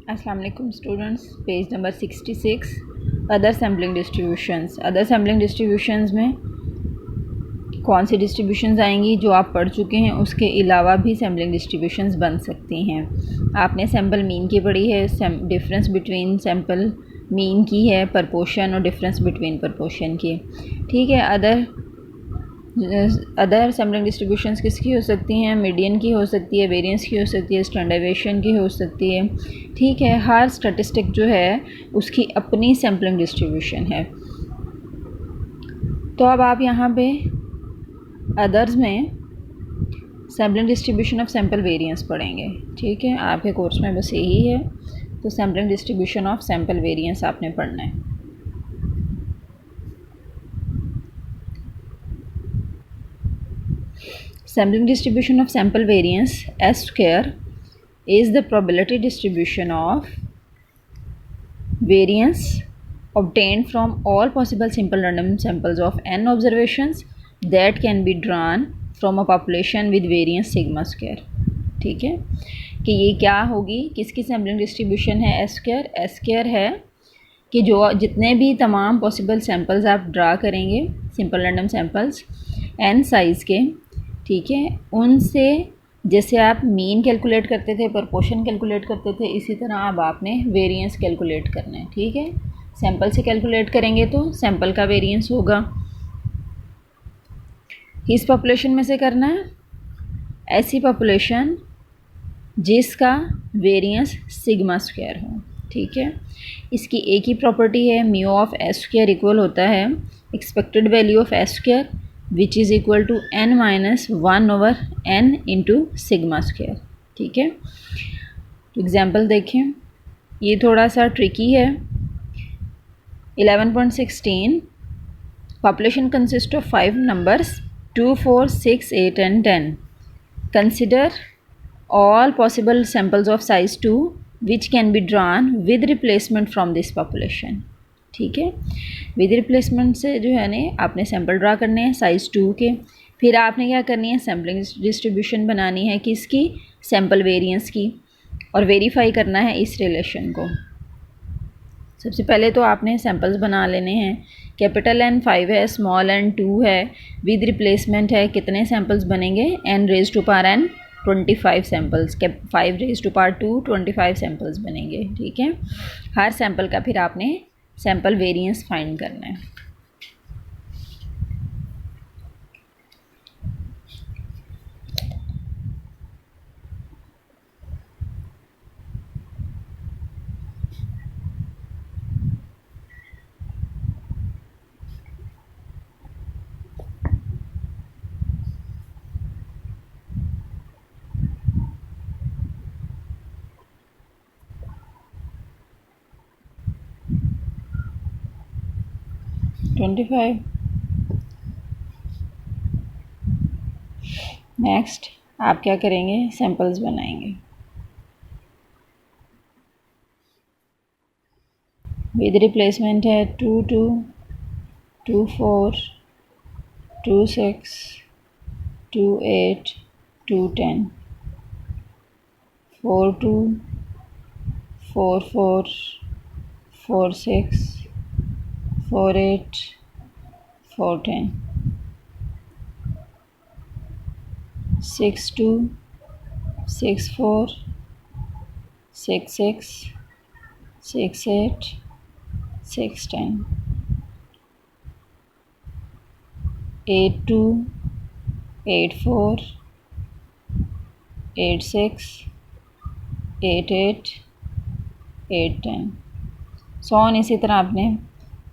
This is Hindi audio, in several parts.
अस्सलाम वालेकुम students, page number 66 other sampling distributions. Other sampling distributions में कौन सी डिस्ट्रीब्यूशंस आएंगी जो आप पढ़ चुके हैं, उसके अलावा भी सैम्पलिंग डिस्ट्रीब्यूशंस बन सकती हैं। आपने सैम्पल मीन की पढ़ी है, डिफरेंस बिटवीन सैम्पल मीन की है, प्रपोर्शन और डिफरेंस बिटवीन प्रपोर्शन की। ठीक है, अदर सैम्पलिंग डिस्ट्रीब्यूशंस किसकी हो सकती हैं? मीडियन की हो सकती है, वेरिएंस की हो सकती है, स्टैंडर्डाइजेशन की हो सकती है। ठीक है, हर स्टैटिस्टिक जो है उसकी अपनी सैम्पलिंग डिस्ट्रीब्यूशन है। तो अब आप यहाँ पे अदर्स में sampling distribution of sample variance पढ़ेंगे। ठीक है, आपके कोर्स में बस यही है, तो sampling distribution of sample variance आपने पढ़ना है। Sampling distribution of sample variance S square is the probability distribution of variance obtained from all possible simple random samples of n observations that can be drawn from a population with variance sigma square। ठीक है, कि ये क्या होगी, किसकी सैम्पलिंग डिस्ट्रीब्यूशन है? S square. एस स्क्वायर है कि जो जितने भी तमाम पॉसिबल सैम्पल्स आप ड्रा करेंगे, simple random samples n size के, ठीक है, उनसे जैसे आप मीन कैलकुलेट करते थे, प्रपोर्शन कैलकुलेट करते थे, इसी तरह अब आपने वेरिएंस कैलकुलेट करना है। ठीक है, सैंपल से कैलकुलेट करेंगे तो सैंपल का वेरिएंस होगा। किस पॉपुलेशन में से करना है? ऐसी पॉपुलेशन जिसका वेरिएंस सिग्मा स्क्वायर हो। ठीक है, इसकी एक ही प्रॉपर्टी है, mu of S square equal होता है expected value of S square which is equal to n minus 1 over n into sigma square. ठीक है, तो एग्जाम्पल देखें, ये थोड़ा सा ट्रिकी है। 11.16 population consist of 5 numbers 2, 4, 6, 8 and 10। Consider all possible samples of size 2 which can be drawn with replacement from this population। ठीक है, विद रिप्लेसमेंट से जो है ना आपने सैम्पल ड्रा करने हैं साइज़ 2 के। फिर आपने क्या करनी है? सैम्पलिंग डिस्ट्रीब्यूशन बनानी है किसकी? सैम्पल वेरिएंस की, और वेरीफाई करना है इस रिलेशन को। सबसे पहले तो आपने सैम्पल्स बना लेने हैं। कैपिटल N 5 है, स्मॉल n 2 है, विद रिप्लेसमेंट है, कितने सैम्पल्स बनेंगे? n raise to power n 25 samples, 5 raise to power 2 25 samples बनेंगे। ठीक है, हर सैम्पल का फिर आपने सैम्पल वेरिएंस फाइंड करना है। नेक्स्ट आप क्या करेंगे? सैम्पल्स बनाएंगे। विद रिप्लेसमेंट है 2, 2, 2, 4, 2, 6, 2, 8, 2, 10, 4, 2, 4, 4, 4, 6, 4, 8, 4, 10, 6, 2, 6, 4, 6, 6, 6, 8, 6, 10, 8, 2, 8, 4, 8, 6, 8, 8, 8, 10, सो ऑन। इसी तरह आपने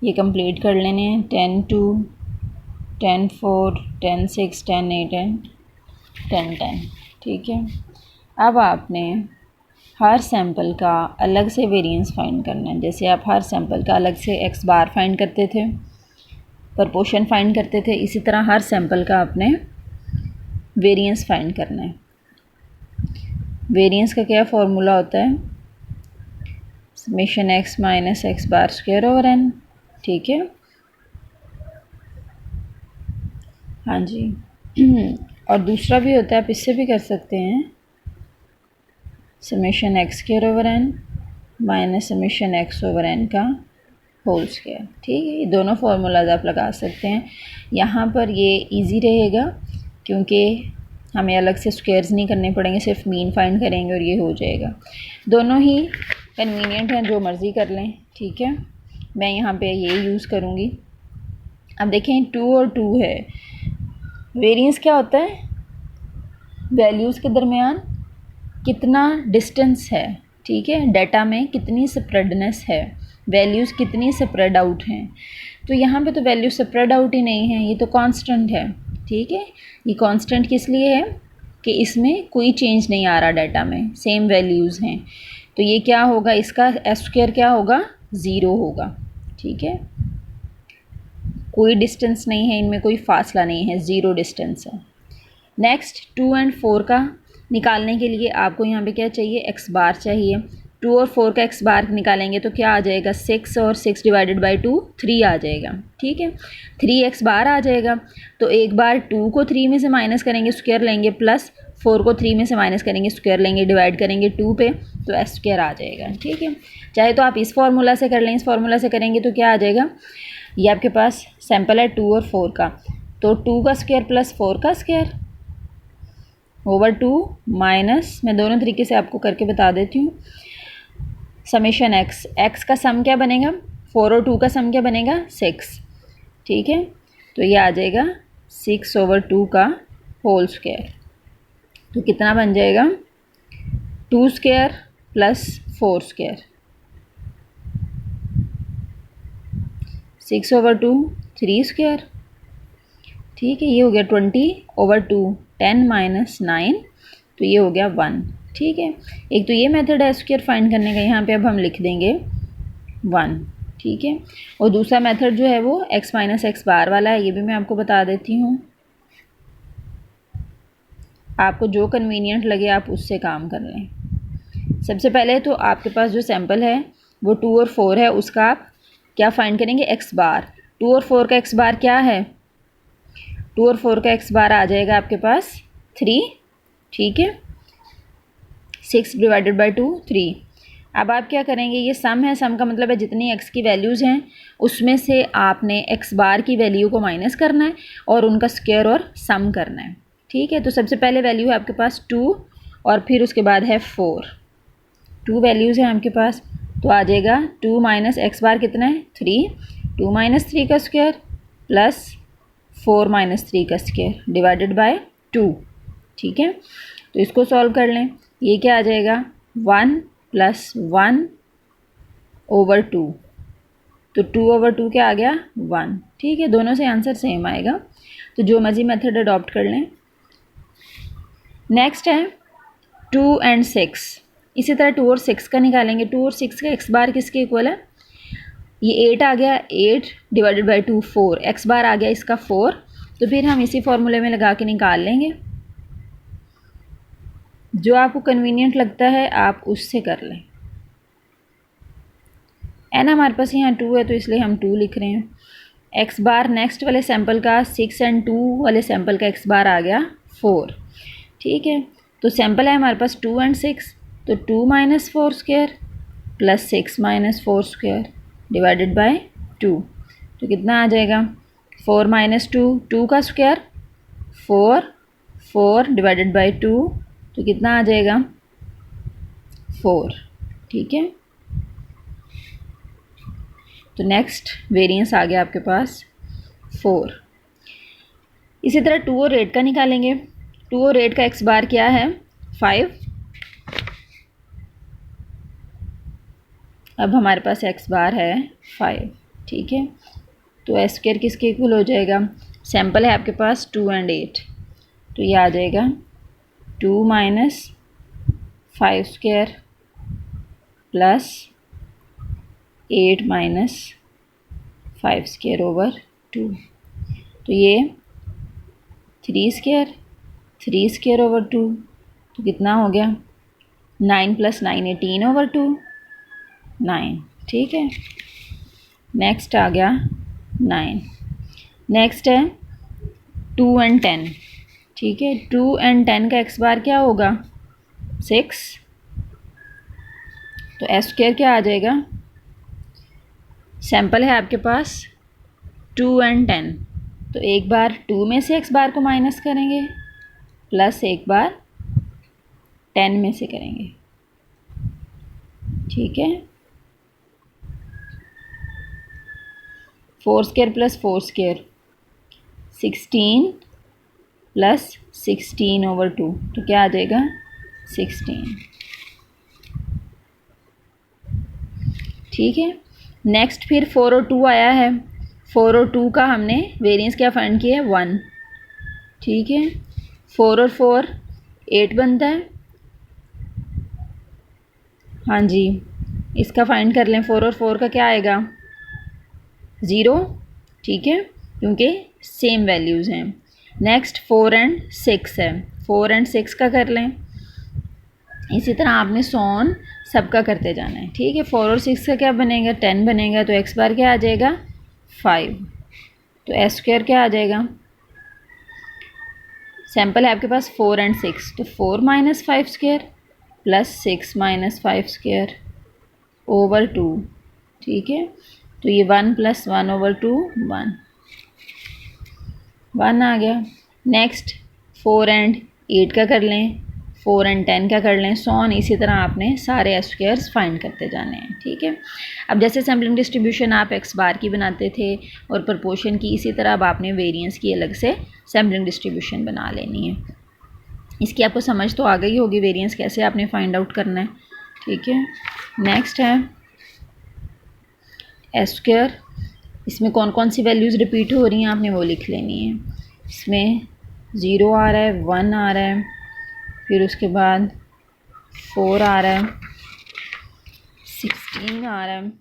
ये कंप्लीट कर लेने हैं। 10, 2, 10, 4, 10, 6, 10, 8 एंड 10, 10। ठीक है, अब आपने हर सैम्पल का अलग से वेरिएंस फाइंड करना है। जैसे आप हर सैम्पल का अलग से x बार फाइंड करते थे, प्रपोर्शन फाइंड करते थे, इसी तरह हर सैम्पल का आपने वेरिएंस फाइंड करना है। वेरिएंस का क्या फार्मूला होता है? Summation x minus x bar square over n। ठीक है, हाँ जी। और दूसरा भी होता है, आप इससे भी कर सकते हैं, summation x square over n minus summation x over n का होल स्क्वायर। ठीक है, ये दोनों फार्मूलाज आप लगा सकते हैं। यहाँ पर ये इजी रहेगा क्योंकि हमें अलग से स्क्वायर्स नहीं करने पड़ेंगे, सिर्फ मीन फाइंड करेंगे और ये हो जाएगा। दोनों ही कन्वीनियंट हैं, जो मर्ज़ी कर लें। ठीक है, मैं यहाँ पे ये यूज़ करूँगी। अब देखें 2 और 2 है, वेरिएंस क्या होता है, वैल्यूज़ के दरमियान कितना डिस्टेंस है। ठीक है, डाटा में कितनी स्प्रेडनेस है, वैल्यूज़ कितनी स्प्रेड आउट हैं। तो यहाँ पे तो वैल्यू स्प्रेड आउट ही नहीं है, ये तो कांस्टेंट है। ठीक है, ये कांस्टेंट किस लिए है कि इसमें कोई चेंज नहीं आ रहा, डाटा में सेम वैल्यूज़ हैं। तो ये क्या होगा, इसका एस स्क्वायर क्या होगा, 0 होगा। ठीक है, कोई डिस्टेंस नहीं है इनमें, कोई फासला नहीं है, 0 डिस्टेंस है। नेक्स्ट 2 एंड 4 का निकालने के लिए आपको यहाँ पे क्या चाहिए, एक्स बार चाहिए। 2 और 4 का एक्स बार निकालेंगे तो क्या आ जाएगा, 6 और 6 डिवाइडेड बाई 2 3 आ जाएगा। ठीक है, 3 एक्स बार आ जाएगा। तो एक बार 2 को 3 में से माइनस करेंगे, स्क्वायर लेंगे, प्लस 4 को 3 में से माइनस करेंगे, स्क्वायर लेंगे, डिवाइड करेंगे 2 पे, तो एस स्क्वायर आ जाएगा। ठीक है, चाहे तो आप इस फार्मूला से कर लें, इस फार्मूला से करेंगे तो क्या आ जाएगा, ये आपके पास सैम्पल है 2 और 4 का, तो 2 का स्क्वायर प्लस 4 का स्क्वायर ओवर 2 माइनस, मैं दोनों तरीके से आपको करके बता देती हूँ, समेशन एक्स, एक्स का सम क्या बनेगा, 4 और 2 का सम क्या बनेगा, 6। ठीक है, तो ये आ जाएगा 6 ओवर 2 का होल स्क्वायर। तो कितना बन जाएगा, 2 square plus 4 square, 6 over 2 3 square. ठीक है, ये हो गया 20 ओवर 2 10 माइनस 9, तो ये हो गया 1। ठीक है, एक तो ये मेथड है स्क्वायर फाइंड करने का, यहाँ पे अब हम लिख देंगे 1। ठीक है, और दूसरा मेथड जो है वो x माइनस एक्स बार वाला है, ये भी मैं आपको बता देती हूँ। आपको जो कन्वीनियंट लगे आप उससे काम कर लें। सबसे पहले तो आपके पास जो सैम्पल है वो 2 और 4 है, उसका आप क्या फाइंड करेंगे, एक्स बार। 2 और 4 का एक्स बार क्या है, 2 और 4 का एक्स बार आ जाएगा आपके पास 3। ठीक है, 6 डिवाइडेड बाई 2 3। अब आप क्या करेंगे, ये सम है, सम का मतलब है जितनी एक्स की वैल्यूज़ हैं उसमें से आपने एक्स बार की वैल्यू को माइनस करना है और उनका स्क्वायर और सम करना है। ठीक है, तो सबसे पहले वैल्यू है आपके पास 2 और फिर उसके बाद है 4। 2 वैल्यूज़ हैं आपके पास, तो आ जाएगा 2 माइनस एक्स बार कितना है, 3। 2 माइनस 3 का स्क्वायर प्लस 4 माइनस 3 का स्क्वायर डिवाइडेड बाय 2। ठीक है, तो इसको सॉल्व कर लें, ये क्या आ जाएगा, 1 प्लस 1 ओवर 2, तो 2 ओवर 2 क्या आ गया, 1। ठीक है, दोनों से आंसर सेम आएगा, तो जो मर्जी मेथड अडॉप्ट कर लें। नेक्स्ट है 2 एंड 6, इसी तरह 2 और 6 का निकालेंगे। 2 और 6 का एक्स बार किसके इक्वल है, ये 8 आ गया, 8 डिवाइडेड बाई 2 4, एक्स बार आ गया इसका 4, तो फिर हम इसी फॉर्मूले में लगा के निकाल लेंगे। जो आपको कन्वीनियंट लगता है आप उससे कर लें। एन हमारे पास यहाँ 2 है तो इसलिए हम 2 लिख रहे हैं। एक्स बार नेक्स्ट वाले सैम्पल का 6 एंड 2 वाले सैम्पल का एक्स बार आ गया 4। ठीक है, तो सैम्पल है हमारे पास 2 एंड 6, तो 2 minus 4 square plus 6 minus 4 square divided bye 2, तो कितना आ जाएगा, 4 माइनस 2, 2 का स्क्वायर 4, 4 डिवाइडेड बाई 2, तो कितना आ जाएगा, 4। ठीक है, तो नेक्स्ट वेरिएंस आ गया आपके पास 4। इसी तरह 2 और 8 का निकालेंगे। 2 और 8 का एक्स बार क्या है, 5। अब हमारे पास एक्स बार है 5। ठीक है, तो एस स्क्वायर किसके इक्वल हो जाएगा, सैम्पल है आपके पास 2 एंड 8, तो ये आ जाएगा 2 minus 5 square plus 8 minus 5 square over 2, तो ये 3 स्क्वायर, 3 स्क्वायर ओवर 2, तो कितना हो गया, 9 प्लस 9 18 ओवर 2 9। ठीक है, नेक्स्ट आ गया 9। नेक्स्ट है 2 एंड 10। ठीक है, 2 एंड 10 का एक्स बार क्या होगा, 6, तो एस स्क्वायर क्या आ जाएगा, सैम्पल है आपके पास 2 और 10, तो एक बार 2 में से एक्स बार को माइनस करेंगे प्लस एक बार 10 में से करेंगे, ठीक है। 4 स्क्वायर प्लस 4 स्क्वायर 16 प्लस 16/2, तो क्या आ जाएगा 16, ठीक है। नेक्स्ट फिर 4 और 2 आया है, 4 और 2 का हमने वेरिएंस क्या फाइंड किया है 1, ठीक है। 4 और 4 8 बनता है, हाँ जी, इसका फाइंड कर लें। 4 और 4 का क्या आएगा 0, ठीक है, क्योंकि सेम वैल्यूज़ हैं। नेक्स्ट 4 और 6 है, 4 और 6 का कर लें। इसी तरह आपने सोन सबका करते जाना है, ठीक है। 4 और 6 का क्या बनेगा 10 बनेगा, तो एक्स बार क्या आ जाएगा 5, तो एस स्क्वायर क्या आ जाएगा, सैम्पल है आपके पास 4 और 6, तो 4 - 5 स्क्वायर प्लस 6 - 5 स्क्वायर ओवर 2, ठीक है। तो ये 1 + 1/2 1 आ गया। नेक्स्ट 4 और 8 का कर लें, 4 और 10 का कर लें, सॉन इसी तरह आपने सारे एस स्क्वायर्स फाइंड करते जाने हैं, ठीक है। अब जैसे सैम्पलिंग डिस्ट्रीब्यूशन आप एक्स बार की बनाते थे और प्रपोर्शन की, इसी तरह अब आपने वेरिएंस की अलग से सैम्पलिंग डिस्ट्रीब्यूशन बना लेनी है। इसकी आपको समझ तो आ गई होगी वेरिएंस कैसे आपने फाइंड आउट करना है, ठीक है। नेक्स्ट है एस स्क्वायर, इसमें कौन कौन सी वैल्यूज़ रिपीट हो रही हैं आपने वो लिख लेनी है। इसमें 0 आ रहा है, 1 आ रहा है, फिर उसके बाद 4 आ रहा है, 16 आ रहा है,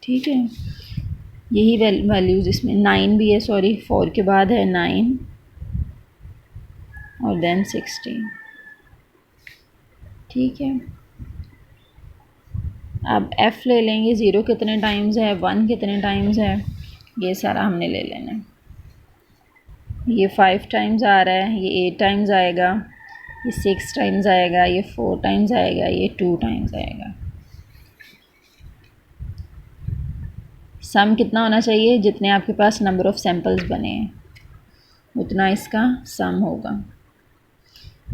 ठीक है। यही वैल्यूज़ इसमें 9 भी है, सॉरी 4 के बाद है 9 और देन 16, ठीक है। अब f ले लेंगे, 0 कितने टाइम्स है, 1 कितने टाइम्स है, ये सारा हमने ले लेना है। ये 5 टाइम्स आ रहा है, ये 8 टाइम्स आएगा, ये 6 टाइम्स आएगा, ये 4 टाइम्स आएगा, ये 2 टाइम्स आएगा। सम कितना होना चाहिए, जितने आपके पास नंबर ऑफ़ सैम्पल्स बने हैं उतना इसका सम होगा।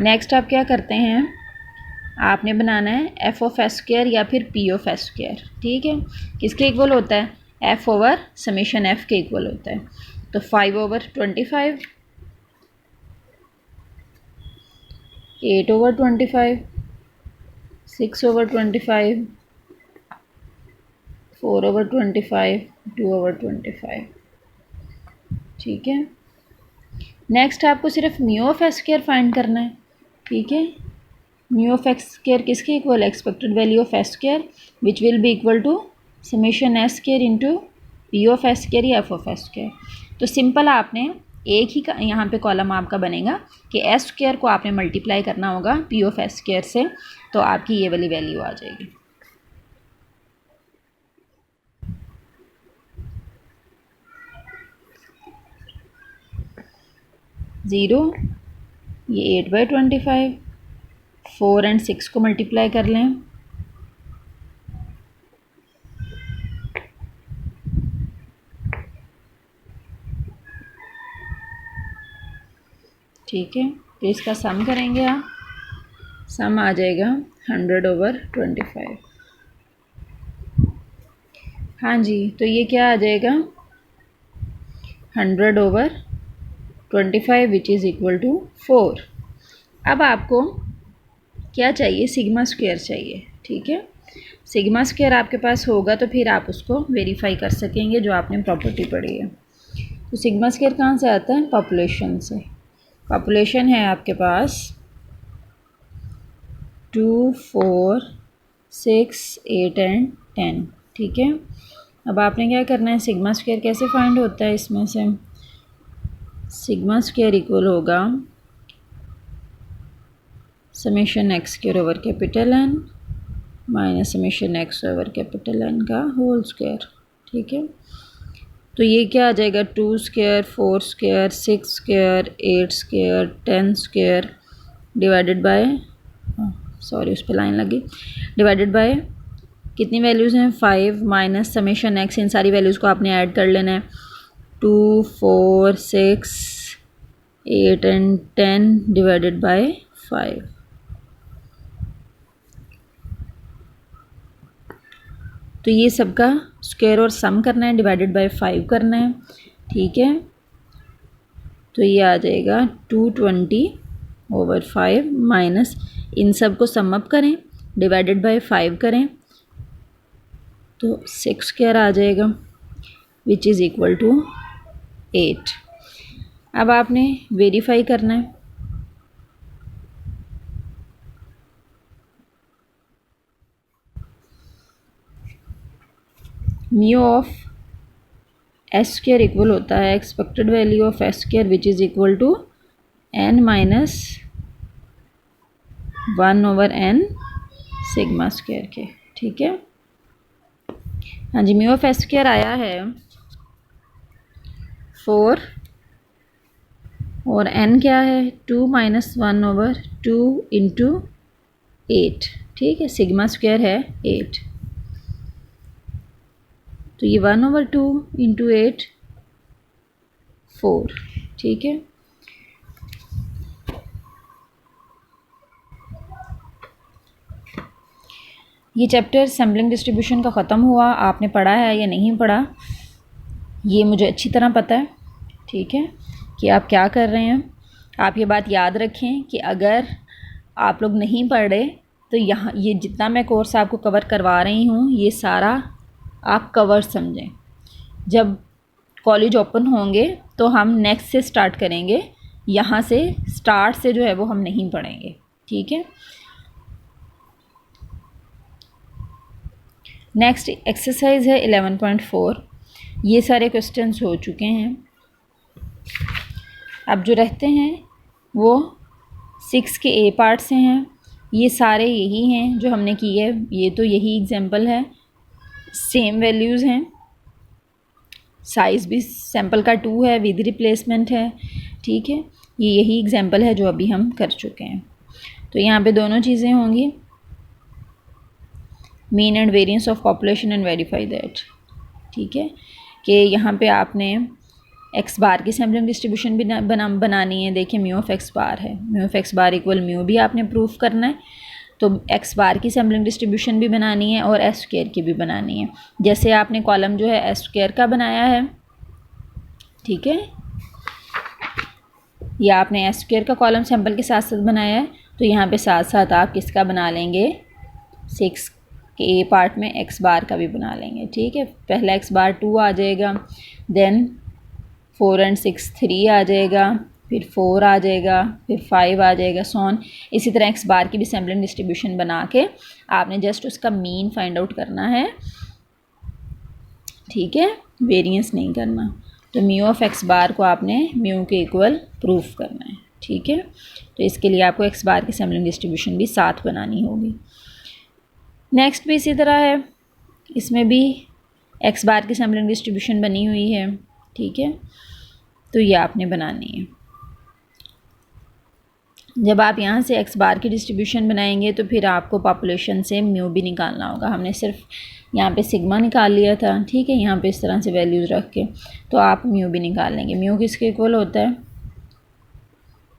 नेक्स्ट आप क्या करते हैं, आपने बनाना है एफ ऑफ एस स्क्वायर या फिर पी ऑफ एस स्क्वायर, ठीक है। किसके इक्वल होता है, एफ ओवर समेशन एफ के इक्वल होता है। तो 5/25, 8/25, 6/25, 4/25, 2/25, ठीक है। नेक्स्ट आपको सिर्फ mu of S square find करना है, ठीक है। म्यू ऑफ एक्स स्क्वायर किसके इक्वल है, expected value of S square which will be equal to summation S square into P of S square या एफ ऑफ एस स्क्वायर। तो सिंपल आपने एक ही का यहाँ पे कॉलम आपका बनेगा कि एस स्क्वायर को आपने मल्टीप्लाई करना होगा पी ऑफ एस स्क्वायर से, तो आपकी ये वाली वैल्यू आ जाएगी। ज़ीरो, ये 8/25, 4 और 6 को मल्टीप्लाई कर लें, ठीक है। तो इसका सम करेंगे आप, सम आ जाएगा 100/25, हाँ जी। तो ये क्या आ जाएगा 100/25 विच इज़ इक्वल टू 4। अब आपको क्या चाहिए, सिग्मा स्क्वायर चाहिए, ठीक है। सिग्मा स्क्वायर आपके पास होगा तो फिर आप उसको वेरीफाई कर सकेंगे जो आपने प्रॉपर्टी पढ़ी है। तो सिग्मा स्क्वायर कहाँ से आता है, पॉपुलेशन से। पॉपुलेशन है आपके पास 2, 4, 6, 8 एंड 10, ठीक है। अब आपने क्या करना है, सिग्मा स्क्वायर कैसे फाइंड होता है, इसमें से सिग्मा स्क्वायर इक्वल होगा summation X square over capital N minus summation x over capital N का होल स्क्वायर, ठीक है। तो ये क्या आ जाएगा 2 square, 4 square, 6 square, 8 square, 10 square divided by sorry उस पर लाइन लगी, डिवाइडेड बाय कितनी वैल्यूज़ हैं 5 माइनस समेशन एक्स, इन सारी वैल्यूज़ को आपने ऐड कर लेना है 2 4 6 8 एंड 10 डिवाइडेड बाय 5। तो ये सबका स्क्वायर और सम करना है, डिवाइडेड बाय 5 करना है, ठीक है। तो ये आ जाएगा 220/5 माइनस इन सब को सम अप करें, डिवाइडेड बाय 5 करें तो 6 स्क्वायर आ जाएगा विच इज़ इक्वल टू 8। अब आपने वेरीफाई करना है, mu of S square equal होता है expected value of S square which is equal to n minus 1/n sigma square के, ठीक है। हाँ जी, म्यू ऑफ एस स्क्वायर आया है 4 और n क्या है 2 माइनस 1/2 इंटू 8, ठीक है। सिग्मा स्क्वायर है 8, तो ये 1/2 इंटू 8 4, ठीक है। ये चैप्टर सैम्पलिंग डिस्ट्रीब्यूशन का ख़त्म हुआ। आपने पढ़ा है या नहीं पढ़ा ये मुझे अच्छी तरह पता है, ठीक है, कि आप क्या कर रहे हैं। आप ये बात याद रखें कि अगर आप लोग नहीं पढ़ रहे तो यहाँ ये जितना मैं कोर्स आपको कवर करवा रही हूँ ये सारा आप कवर समझें। जब कॉलेज ओपन होंगे तो हम नेक्स्ट से स्टार्ट करेंगे, यहाँ से स्टार्ट से जो है वो हम नहीं पढ़ेंगे, ठीक है। नेक्स्ट एक्सरसाइज है 11.4। ये सारे क्वेश्चंस हो चुके हैं। अब जो रहते हैं वो 6 के ए पार्ट से हैं। ये सारे यही हैं जो हमने किए है, ये तो यही एग्जाम्पल है, सेम वैल्यूज़ हैं, साइज़ भी सैम्पल का 2 है, विद रिप्लेसमेंट है, ठीक है। ये यही एग्जाम्पल है जो अभी हम कर चुके हैं। तो यहाँ पे दोनों चीज़ें होंगी, mean and variance of population and verify that, ठीक है। कि यहाँ पे आपने एक्स बार की सैम्पलिंग डिस्ट्रीब्यूशन भी बनानी है। देखिए म्यू ऑफ एक्स बार है, mu of x bar equal mu भी आपने प्रूफ करना है, तो एक्स बार की सैम्पलिंग डिस्ट्रीब्यूशन भी बनानी है और एस स्क्वायर की भी बनानी है। जैसे आपने कॉलम जो है एस स्क्वायर का बनाया है, ठीक है, या आपने एस स्क्वायर का कॉलम सैम्पल के साथ साथ बनाया है, तो यहाँ पे साथ साथ आप किसका बना लेंगे 6 के ए पार्ट में एक्स बार का भी बना लेंगे, ठीक है। पहला एक्स बार 2 आ जाएगा, देन 4 and 6 3 आ जाएगा, फिर 4 आ जाएगा, फिर 5 आ जाएगा, सोन। इसी तरह एक्स बार की भी सैम्पलिंग डिस्ट्रीब्यूशन बना के आपने जस्ट उसका मीन फाइंड आउट करना है, ठीक है, वेरिएंस नहीं करना। तो म्यू ऑफ एक्स बार को आपने म्यू के इक्वल प्रूफ करना है, ठीक है। तो इसके लिए आपको एक्स बार की सैम्पलिंग डिस्ट्रीब्यूशन भी साथ बनानी होगी। नेक्स्ट भी इसी तरह है, इसमें भी एक्स बार की सैम्पलिंग डिस्ट्रीब्यूशन बनी हुई है, ठीक है। तो ये आपने बनानी है। जब आप यहाँ से एक्स बार की डिस्ट्रीब्यूशन बनाएंगे तो फिर आपको पॉपुलेशन से म्यू भी निकालना होगा। हमने सिर्फ यहाँ पे सिग्मा निकाल लिया था, ठीक है, यहाँ पे इस तरह से वैल्यूज़ रख के, तो आप म्यू भी निकाल लेंगे। म्यू किसके इक्वल होता है,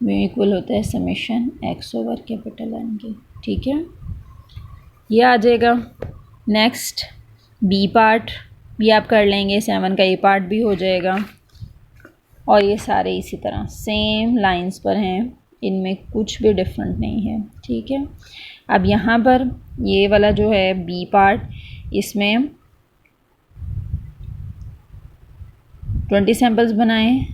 म्यू इक्वल होता है summation x over capital N के, ठीक है। ये आ जाएगा। नेक्स्ट बी पार्ट भी आप कर लेंगे, 7 का ए पार्ट भी हो जाएगा, और ये सारे इसी तरह सेम लाइंस पर हैं, इनमें कुछ भी डिफरेंट नहीं है, ठीक है। अब यहाँ पर ये वाला जो है बी पार्ट, इसमें 20 सैम्पल्स बनाएं,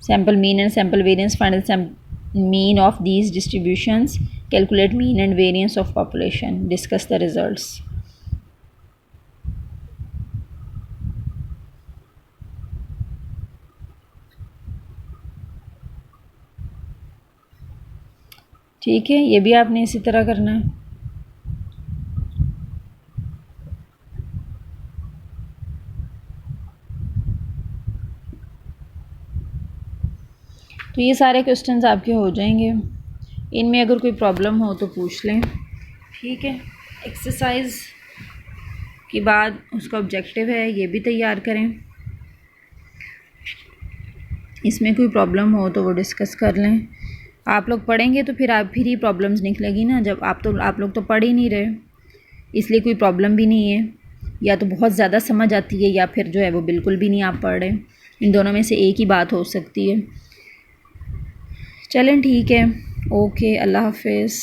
sample mean and sample variance, find mean of these distributions, calculate mean and variance of population, discuss the results. ठीक है, ये भी आपने इसी तरह करना है। तो ये सारे क्वेश्चंस आपके हो जाएंगे। इनमें अगर कोई प्रॉब्लम हो तो पूछ लें, ठीक है। एक्सरसाइज के बाद उसका ऑब्जेक्टिव है, ये भी तैयार करें। इसमें कोई प्रॉब्लम हो तो वो डिस्कस कर लें। आप लोग पढ़ेंगे तो फिर ही प्रॉब्लम्स निकलेगी ना। जब आप लोग तो पढ़ ही नहीं रहे, इसलिए कोई प्रॉब्लम भी नहीं है। या तो बहुत ज़्यादा समझ आती है या फिर जो है वो बिल्कुल भी नहीं आप पढ़ रहे। इन दोनों में से एक ही बात हो सकती है। चलें ठीक है, ओके, अल्लाह हाफिज़।